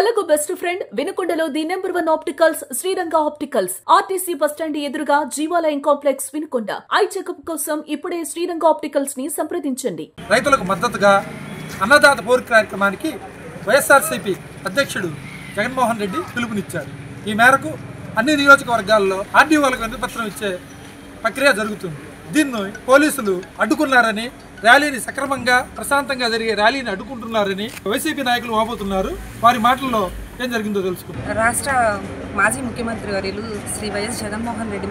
కలకు best friend వినుకొండలో the number 1 opticals Sriranga opticals RTC bus stand ఎదురుగా Jeevalayam complex Vinukonda. Eye checkup కోసం ఇప్పుడే శ్రీరంగ ఆప్టికల్స్ ని సంప్రదించండి. రైతులకు మద్దతుగా అన్నదాత పోరు కార్యక్రమానికి వైఎస్ఆర్సీపీ అధ్యక్షుడు జగన్మోహన్ రెడ్డి పిలుపునిచ్చారు. ఈ మేరకు అన్ని నియోజకవర్గాల్లో ఆర్డీఓలకు వినతిపత్రం ఇచ్చే ప్రక్రియ జరుగుతుంది. దీన్ని పోలీసులు అడ్డుకున్నారని, ర్యాలీని సక్రమంగా ప్రశాంతంగా జరిగే ర్యాలీని అడ్డుకుంటున్నారని వైసీపీ నాయకులు వాపోతున్నారు. వారి మాటల్లో ఏం జరిగిందో తెలుసుకుంటారు. రాష్ట్ర మాజీ ముఖ్యమంత్రి వర్యులు శ్రీ వైఎస్ జగన్మోహన్ రెడ్డి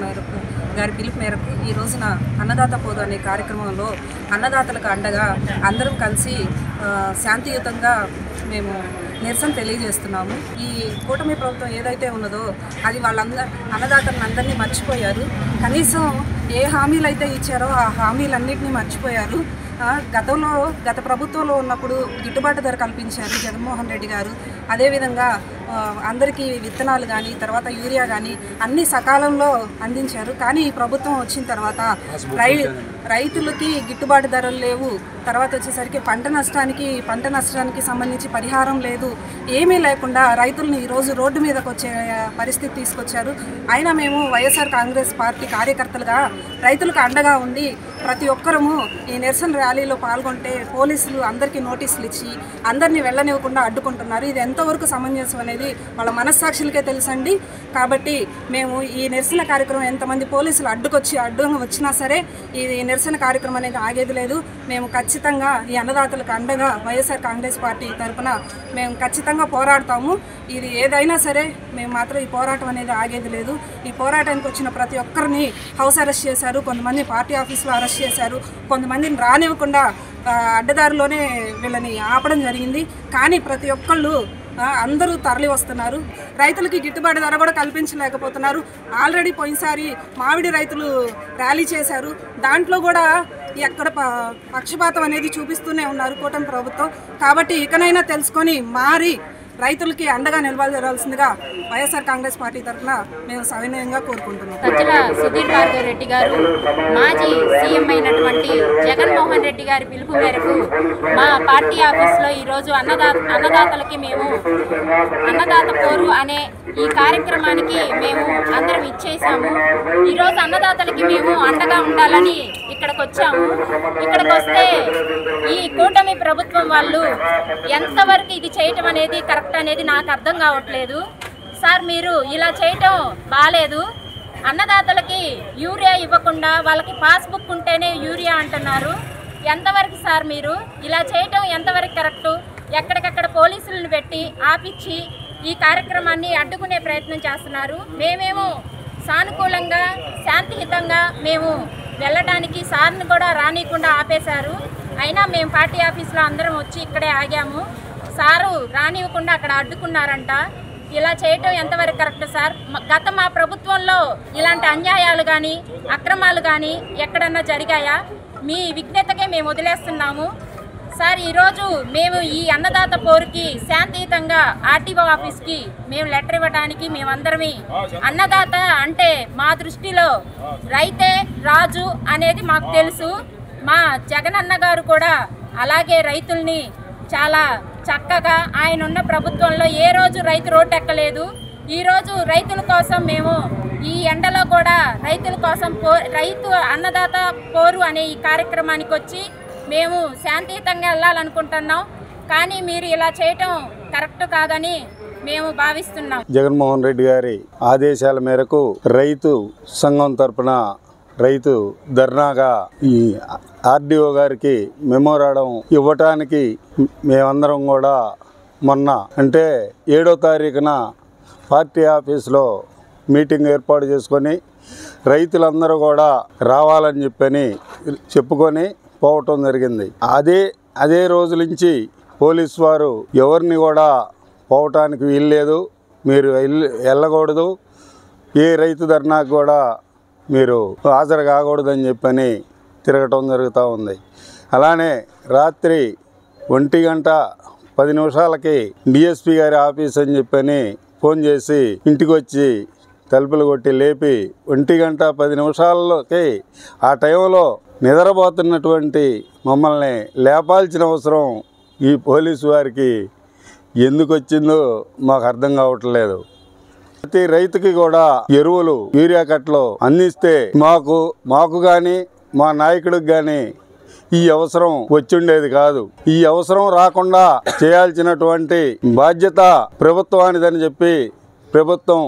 గారి పిలుపు మేరకు ఈ రోజున అన్నదాత పోరు అనే కార్యక్రమంలో అన్నదాతలకు అండగా అందరం కలిసి శాంతియుతంగా మేము నిరసన తెలియజేస్తున్నాము. ఈ కూటమి ప్రభుత్వం ఏదైతే ఉన్నదో అది అన్నదాతలను అందరినీ మర్చిపోయారు. కనీసం ఏ హామీలు అయితే ఇచ్చారో ఆ హామీలన్నింటినీ మర్చిపోయారు. గత ప్రభుత్వంలో ఉన్నప్పుడు గిట్టుబాటు ధర కల్పించారు జగన్మోహన్ రెడ్డి గారు. అదేవిధంగా అందరికీ విత్తనాలు కానీ తర్వాత యూరియా కానీ అన్ని సకాలంలో అందించారు. కానీ ఈ ప్రభుత్వం వచ్చిన తర్వాత రైతులకి గిట్టుబాటు ధరలు లేవు. తర్వాత వచ్చేసరికి పంట నష్టానికి సంబంధించి పరిహారం లేదు. ఏమీ లేకుండా రైతుల్ని ఈరోజు రోడ్డు మీదకి వచ్చే పరిస్థితి తీసుకొచ్చారు. అయినా మేము వైఎస్ఆర్ కాంగ్రెస్ పార్టీ కార్యకర్తలుగా రైతులకు అండగా ఉండి ప్రతి ఒక్కరము ఈ నిరసన ర్యాలీలో పాల్గొంటే పోలీసులు అందరికీ నోటీసులు ఇచ్చి అందరినీ వెళ్ళనివ్వకుండా అడ్డుకుంటున్నారు. ఇది ఎంతవరకు సమంజసం అనేది వాళ్ళ మనస్సాక్షులకే తెలుసండి. కాబట్టి మేము ఈ నిరసన కార్యక్రమం ఎంతమంది పోలీసులు అడ్డుగా వచ్చినా సరే ఈ నిరసన కార్యక్రమం అనేది ఆగేది లేదు. మేము ఖచ్చితంగా ఈ అన్నదాతలకు అండగా వైఎస్ఆర్ కాంగ్రెస్ పార్టీ తరఫున మేము ఖచ్చితంగా పోరాడతాము. ఇది ఏదైనా సరే మేము మాత్రం ఈ పోరాటం అనేది ఆగేది లేదు. ఈ పోరాటానికి వచ్చిన ప్రతి ఒక్కరిని హౌస్ అరెస్ట్ చేశారు, కొంతమంది పార్టీ ఆఫీసులో అరెస్ట్ చేశారు, కొంతమందిని రానివ్వకుండా అడ్డదారిలోనే వీళ్ళని ఆపడం జరిగింది. కానీ ప్రతి ఒక్కళ్ళు అందరూ తరలి వస్తున్నారు. రైతులకి గిట్టుబాటు ధర కూడా కల్పించలేకపోతున్నారు. ఆల్రెడీ పోయినసారి మామిడి రైతులు ర్యాలీ చేశారు. దాంట్లో కూడా ఎక్కడ పక్షపాతం అనేది చూపిస్తూనే ఉన్నారు కూటమి ప్రభుత్వం. కాబట్టి ఇకనైనా తెలుసుకొని మారి రైతులకి అండగా నిలబడాల్సిందిగా వైఎస్ఆర్ కాంగ్రెస్ పార్టీ తరఫున మేము సవినయంగా కోరుకుంటున్నాం. సజ్జల సుధీర్ భార్గవ్ రెడ్డి గారు మాజీ సీఎం అయినటువంటి జగన్మోహన్ రెడ్డి గారి పిలుపు మేరకు మా పార్టీ ఆఫీస్లో ఈరోజు అన్నదాతలకి మేము అన్నదాత పోరు అనే ఈ కార్యక్రమానికి మేము అందరం ఇచ్చేసాము. ఈరోజు అన్నదాతలకి మేము అండగా ఉండాలని ఇక్కడికి వచ్చాము. ఇక్కడికి వస్తే ఈ కూటమి ప్రభుత్వం వాళ్ళు ఎంతవరకు ఇది చేయటం అనేది కరెక్ట్ అనేది నాకు అర్థం కావట్లేదు. సార్ మీరు ఇలా చేయటం బాలేదు. అన్నదాతలకి యూరియా ఇవ్వకుండా వాళ్ళకి పాస్బుక్ ఉంటేనే యూరియా అంటున్నారు. ఎంతవరకు సార్ మీరు ఇలా చేయటం ఎంతవరకు కరెక్టు? ఎక్కడికక్కడ పోలీసులను పెట్టి ఆపిచ్చి ఈ కార్యక్రమాన్ని అడ్డుకునే ప్రయత్నం చేస్తున్నారు. మేమేమో సానుకూలంగా శాంతియుతంగా మేము వెళ్ళడానికి సార్ని కూడా రానియకుండా ఆపేశారు. అయినా మేము పార్టీ ఆఫీస్లో అందరం వచ్చి ఇక్కడే ఆగాము. సారు రానివ్వకుండా అక్కడ అడ్డుకున్నారంట. ఇలా చేయటం ఎంతవరకు కరెక్ట్ సార్? మా ప్రభుత్వంలో ఇలాంటి అన్యాయాలు కానీ అక్రమాలు కానీ ఎక్కడన్నా జరిగాయా? మీ విజ్ఞతకే మేము వదిలేస్తున్నాము సార్. ఈరోజు మేము ఈ అన్నదాత పోరుకి శాంతియుతంగా ఆర్టీఓ ఆఫీస్కి మేము లెటర్ ఇవ్వడానికి మేమందరమే అన్నదాత అంటే మా దృష్టిలో రైతే రాజు అనేది మాకు తెలుసు. మా జగనన్న గారు కూడా అలాగే రైతుల్ని చాలా చక్కగా ఆయన ఉన్న ప్రభుత్వంలో ఏ రోజు రైతు రోడ్డు ఎక్కలేదు. ఈరోజు రైతుల కోసం మేము ఈ ఎండలో కూడా రైతుల కోసం రైతు అన్నదాత పోరు అనే ఈ కార్యక్రమానికి వచ్చి మేము శాంతియుతంగా వెళ్ళాలనుకుంటున్నాం. కానీ మీరు ఇలా చేయటం కరెక్ట్ కాదని మేము భావిస్తున్నాం. జగన్మోహన్ రెడ్డి గారి ఆదేశాల మేరకు రైతు సంఘం తరపున రైతు ధర్నాగా ఈ ఆర్డీఓ గారికి మెమోరాండం ఇవ్వటానికి మేమందరం కూడా మొన్న అంటే 7వ తారీఖున పార్టీ ఆఫీసులో మీటింగ్ ఏర్పాటు చేసుకొని రైతులందరూ కూడా రావాలని చెప్పుకొని పోవటం జరిగింది. అదే రోజు నుంచి పోలీసు వారు ఎవరిని కూడా పోవటానికి వీల్లేదు, మీరు వెళ్ళకూడదు, ఏ రైతు ధర్నాకు కూడా మీరు హాజరు కాకూడదని తిరగటం జరుగుతూ ఉంది. అలానే రాత్రి 1:10 డిఎస్పీ గారి ఆఫీస్ అని ఫోన్ చేసి ఇంటికి వచ్చి తలుపులు కొట్టి లేపి 1:10 ఆ టైంలో నిద్రపోతున్నటువంటి మమ్మల్ని లేపాల్సిన అవసరం ఈ పోలీసు వారికి ఎందుకు వచ్చిందో మాకు అర్థం కావట్లేదు. ప్రతి రైతుకి కూడా ఎరువులు యూరియా కట్టలు అందిస్తే మాకు కానీ మా నాయకుడికి కానీ ఈ అవసరం వచ్చిండేది కాదు. ఈ అవసరం రాకుండా చేయాల్సినటువంటి బాధ్యత ప్రభుత్వానిదని చెప్పి ప్రభుత్వం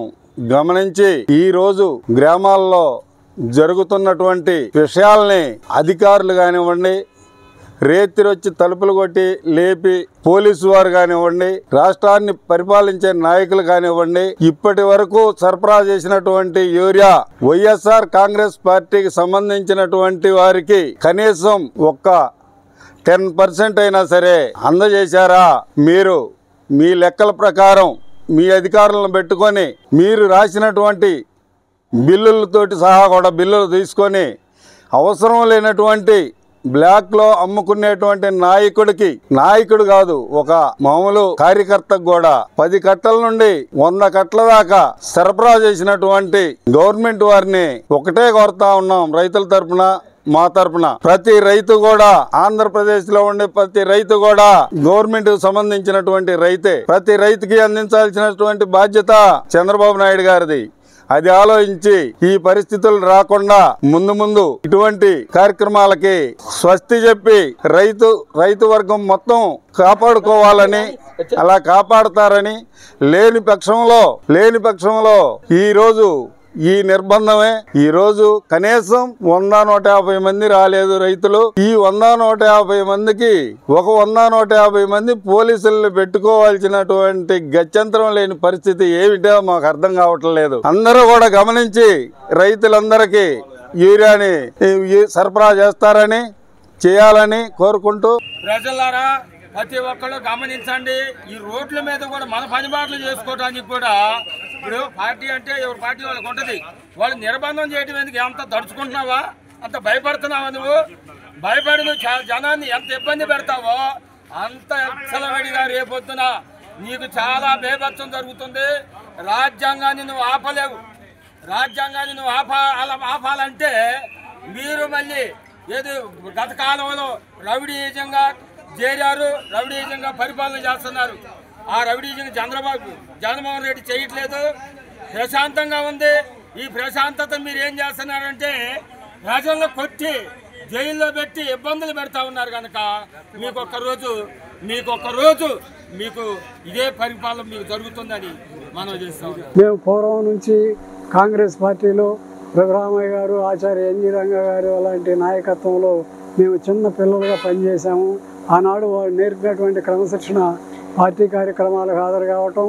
గమనించి ఈరోజు గ్రామాల్లో జరుగుతున్నటువంటి విషయాల్ని అధికారులు కానివ్వండి, రేతిరొచ్చి తలుపులు కొట్టి లేపి పోలీసు వారు కానివ్వండి, రాష్ట్రాన్ని పరిపాలించే నాయకులు కానివ్వండి, ఇప్పటి వరకు సరఫరా చేసినటువంటి యూరియా వైఎస్ఆర్ కాంగ్రెస్ పార్టీకి సంబంధించినటువంటి వారికి కనీసం ఒక్క 10% అయినా సరే అందజేశారా? మీరు మీ లెక్కల ప్రకారం మీ అధికారులను పెట్టుకొని మీరు రాసినటువంటి బిల్లులతోటి సహా కూడా బిల్లులు తీసుకొని అవసరం లేనటువంటి బ్లాక్లో అమ్ముకునేటువంటి నాయకుడు కాదు, ఒక మామూలు కార్యకర్తకు కూడా 10 కట్టల నుండి 100 కట్టల దాకా సరఫరా చేసినటువంటి గవర్నమెంట్ వారిని ఒకటే కోరుతా ఉన్నాం. రైతుల తరపున మా తరపున ప్రతి రైతు కూడా, ఆంధ్రప్రదేశ్ లో ఉండే ప్రతి రైతు కూడా గవర్నమెంట్ కు సంబంధించినటువంటి రైతే. ప్రతి రైతుకి అందించాల్సినటువంటి బాధ్యత చంద్రబాబు నాయుడు గారిది. అది ఆలోచించి ఈ పరిస్థితులు రాకుండా ముందు ఇటువంటి కార్యక్రమాలకి స్వస్తి చెప్పి రైతు వర్గం మొత్తం కాపాడుకోవాలని, అలా కాపాడతారని, లేని పక్షంలో ఈ నిర్బంధమే. ఈ రోజు కనీసం 100-150 మంది రాలేదు రైతులు. ఈ 100-150 మందికి 100-150 మంది పోలీసులను పెట్టుకోవాల్సినటువంటి గత్యంతరం లేని పరిస్థితి ఏమిటో మాకు అర్థం కావట్లేదు. అందరూ కూడా గమనించి రైతులందరికీ యూరియాని సరఫరా చేయాలని కోరుకుంటూ, ప్రజలారా ప్రతి ఒక్కళ్ళు గమనించండి. ఈ రోడ్ల మీద కూడా మన పనిబాట్లు చేసుకోవడానికి కూడా ఇప్పుడు పార్టీ అంటే ఎవరి పార్టీ వాళ్ళకి ఉంటుంది. వాళ్ళు నిర్బంధం చేయడం ఎందుకు? ఎంత దడుచుకుంటున్నావా, అంత భయపడుతున్నావా? నువ్వు భయపడి జనాన్ని ఎంత ఇబ్బంది పెడతావో అంత ఎక్సలవేడిగా రేపొద్దున నీకు చాలా బేభత్సం జరుగుతుంది. రాజ్యాంగాన్ని నువ్వు ఆపలేవు. రాజ్యాంగాన్ని నువ్వు ఆపాలంటే మీరు మళ్ళీ ఏది గత కాలంలో రౌడీజంగా చేరారు, రౌడీజంగా పరిపాలన చేస్తున్నారు. ఆ రౌడీజంగా జగన్మోహన్ రెడ్డి చేయట్లేదు. ప్రశాంతంగా ఉంది. ఈ ప్రశాంతత మీరు ఏం చేస్తున్నారంటే ప్రజలను కొట్టి జైల్లో పెట్టి ఇబ్బందులు పెడతా ఉన్నారు కనుక మీకొక్క రోజు మీకు ఇదే పరిపాలన మీకు జరుగుతుందని మనం చేస్తాం. మేము పూర్వం నుంచి కాంగ్రెస్ పార్టీలో రఘురామయ్య గారు, ఆచార్య ఎన్జి రంగా గారు అలాంటి నాయకత్వంలో మేము చిన్న పిల్లలుగా పనిచేసాము. ఆనాడు వారు నేర్పినటువంటి క్రమశిక్షణ పార్టీ కార్యక్రమాలకు హాజరు కావటం,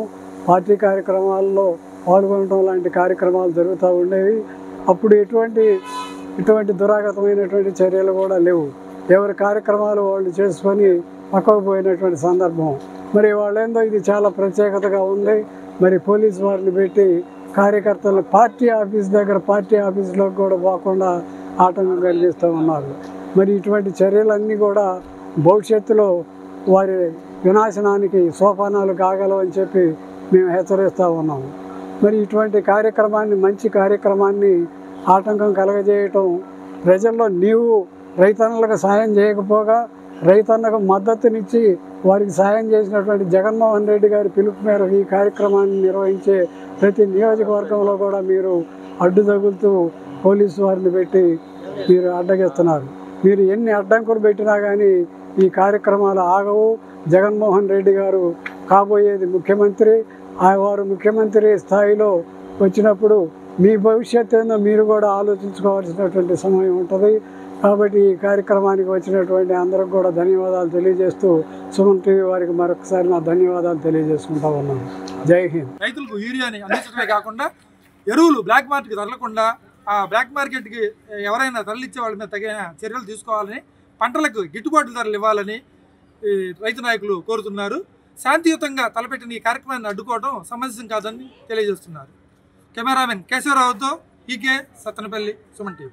పార్టీ కార్యక్రమాల్లో పాల్గొనడం లాంటి కార్యక్రమాలు జరుగుతూ ఉండేవి. అప్పుడు ఇటువంటి దురాగతమైనటువంటి చర్యలు కూడా లేవు. ఎవరి కార్యక్రమాలు వాళ్ళు చేసుకొని పక్కకు పోయినటువంటి సందర్భం. మరి వాళ్ళేందో ఇది చాలా ప్రత్యేకతగా ఉంది. మరి పోలీసు వారిని పెట్టి కార్యకర్తలు పార్టీ ఆఫీసులోకి కూడా పోకుండా ఆటంకం కలిగిస్తూ ఉన్నారు. మరి ఇటువంటి చర్యలన్నీ కూడా భవిష్యత్తులో వారి వినాశనానికి సోపానాలు కాగలవని చెప్పి మేము హెచ్చరిస్తూ ఉన్నాము. మరి ఇటువంటి మంచి కార్యక్రమాన్ని ఆటంకం కలగజేయటం, ప్రజల్లో నీవు రైతన్నలకు సాయం చేయకపోగా రైతన్నకు మద్దతునిచ్చి వారికి సాయం చేసినటువంటి జగన్మోహన్ రెడ్డి గారి పిలుపు మేరకు ఈ కార్యక్రమాన్ని నిర్వహించే ప్రతి నియోజకవర్గంలో కూడా మీరు అడ్డు తగులుతూ పోలీసు వారిని పెట్టి మీరు అడ్డగిస్తున్నారు. మీరు ఎన్ని అడ్డంకులు పెట్టినా కానీ ఈ కార్యక్రమాలు ఆగవు. జగన్మోహన్ రెడ్డి గారు కాబోయేది ముఖ్యమంత్రి. వారు ముఖ్యమంత్రి స్థాయిలో వచ్చినప్పుడు మీ భవిష్యత్తు ఏందో మీరు కూడా ఆలోచించుకోవాల్సినటువంటి సమయం ఉంటుంది. కాబట్టి ఈ కార్యక్రమానికి వచ్చినటువంటి అందరికి కూడా ధన్యవాదాలు తెలియజేస్తూ సుమన్ టీవీ వారికి మరొకసారి నా ధన్యవాదాలు తెలియజేసుకుంటా ఉన్నాను. జై హింద్. రైతులకు యూరియాని అందించడమే కాకుండా ఎరువులు బ్లాక్ మార్కెట్కి తరలకుండా ఆ బ్లాక్ మార్కెట్కి ఎవరైనా తరలిచ్చే వాళ్ళ మీద తగిన చర్యలు తీసుకోవాలని, పంటలకు గిట్టుబాటు ధరలు ఇవ్వాలని రైతు నాయకులు కోరుతున్నారు. శాంతియుతంగా తలపెట్టిన ఈ కార్యక్రమాన్ని అడ్డుకోవడం సమంజసం కాదని తెలియజేస్తున్నారు. కెమెరామెన్ కేశవరావుతో ఈకే సత్తెనపల్లి, సుమన్ టీవీ.